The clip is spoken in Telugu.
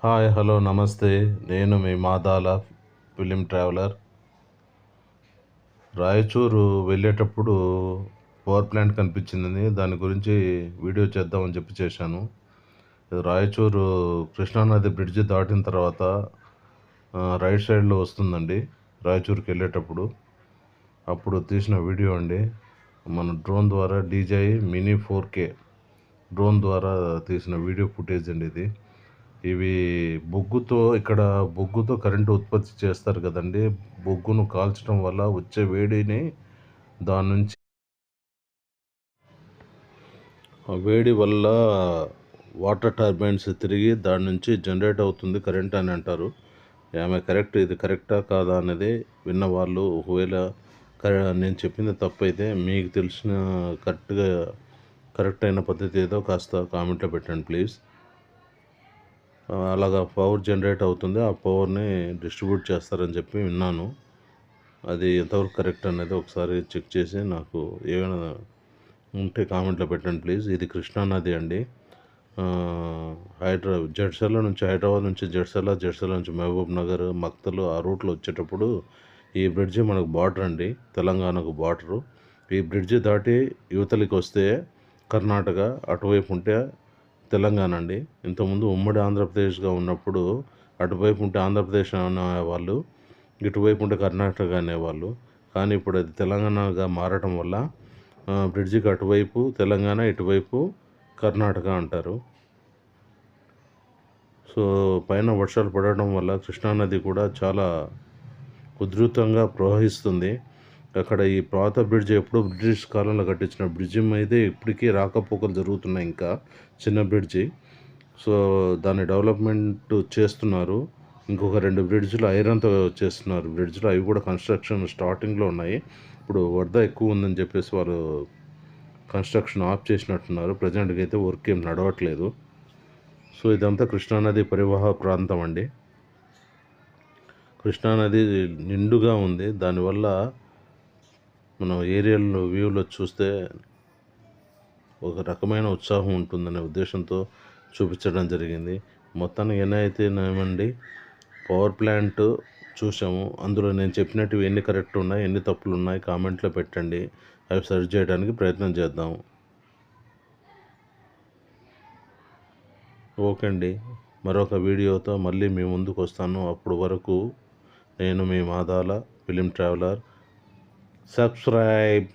హాయ్ హలో నమస్తే. నేను మీ మాదాల ఫిలిం ట్రావెలర్. రాయచూరు వెళ్ళేటప్పుడు పవర్ ప్లాంట్ కనిపించిందని దాని గురించి వీడియో చేద్దామని చెప్పి చేశాను. ఇది రాయచూరు కృష్ణానది బ్రిడ్జి దాటిన తర్వాత రైట్ సైడ్లో వస్తుందండి రాయచూరుకి వెళ్ళేటప్పుడు. అప్పుడు తీసిన వీడియో అండి. మన డ్రోన్ ద్వారా DJI మినీ 4K డ్రోన్ ద్వారా తీసిన వీడియో ఫుటేజ్ అండి ఇది. ఇవి బొగ్గుతో కరెంటు ఉత్పత్తి చేస్తారు కదండి. బొగ్గును కాల్చడం వల్ల వచ్చే వేడిని దాని నుంచి ఆ వేడి వల్ల వాటర్ టర్బైన్స్ తిరిగి దాని నుంచి జనరేట్ అవుతుంది కరెంట్ అని అంటారు. ఇది కరెక్టా కాదా అనేది విన్నవాళ్ళు, ఒకవేళ నేను చెప్పింది తప్పైతే మీకు తెలిసిన కరెక్ట్ అయిన పద్ధతి ఏదో కాస్త కామెంట్లో పెట్టండి ప్లీజ్. అలాగా పవర్ జనరేట్ అవుతుంది, ఆ పవర్ని డిస్ట్రిబ్యూట్ చేస్తారని చెప్పి విన్నాను. అది ఎంతవరకు కరెక్ట్ అనేది ఒకసారి చెక్ చేసి నాకు ఏమైనా ఉంటే కామెంట్లో పెట్టండి ప్లీజ్. ఇది కృష్ణానది అండి. హైదరాబాద్ నుంచి జడ్చర్ల నుంచి మహబూబ్ నగర్, మక్తలు ఆ రూట్లో వచ్చేటప్పుడు ఈ బ్రిడ్జి మనకు బార్డర్ అండి, తెలంగాణకు బార్డరు. ఈ బ్రిడ్జి దాటి యువతలకి వస్తే కర్ణాటక, అటువైపు ఉంటే తెలంగాణ అండి. ఇంతకుముందు ఉమ్మడి ఆంధ్రప్రదేశ్గా ఉన్నప్పుడు అటువైపు ఉంటే ఆంధ్రప్రదేశ్ అనేవాళ్ళు, ఇటువైపు ఉంటే కర్ణాటక అనేవాళ్ళు. కానీ ఇప్పుడు అది తెలంగాణగా మారటం వల్ల బ్రిడ్జికి అటువైపు తెలంగాణ, ఇటువైపు కర్ణాటక అంటారు. సో పైన వర్షాలు పడటం వల్ల కృష్ణానది కూడా చాలా ఉధృతంగా ప్రవహిస్తుంది. అక్కడ ఈ పాత బ్రిడ్జ్ ఎప్పుడో బ్రిటిష్ కాలంలో కట్టించిన బ్రిడ్జి మీదే ఇప్పటికీ రాకపోకలు జరుగుతున్నాయి. ఇంకా చిన్న బ్రిడ్జి. సో దాన్ని డెవలప్మెంట్ చేస్తున్నారు. ఇంకొక 2 బ్రిడ్జ్లు ఐరన్తో చేస్తున్నారు బ్రిడ్జ్లు. అవి కూడా కన్స్ట్రక్షన్ స్టార్టింగ్లో ఉన్నాయి. ఇప్పుడు వరద ఎక్కువ ఉందని చెప్పేసి వాళ్ళు కన్స్ట్రక్షన్ ఆఫ్ చేసినట్టున్నారు. ప్రజెంట్గా అయితే వర్క్ ఏం నడవట్లేదు. సో ఇదంతా కృష్ణానది పరివాహ ప్రాంతం అండి. కృష్ణానది నిండుగా ఉంది. దానివల్ల మనం ఏరియల్ వ్యూలో చూస్తే ఒక రకమైన ఉత్సాహం ఉంటుందనే ఉద్దేశంతో చూపించడం జరిగింది. మొత్తానికి ఏమైతేనేమండి, పవర్ ప్లాంట్ చూసాము. అందులో నేను చెప్పినట్టు ఎన్ని కరెక్ట్ ఉన్నాయి, ఎన్ని తప్పులు ఉన్నాయి కామెంట్లో పెట్టండి. అవి సరి చేయడానికి ప్రయత్నం చేద్దాం. ఓకే అండి, మరొక వీడియోతో మళ్ళీ మీ ముందుకు వస్తాను. అప్పుడు వరకు నేను మీ మాదాల ఫిలిం ట్రావెలర్. సబ్స్క్రైబ్.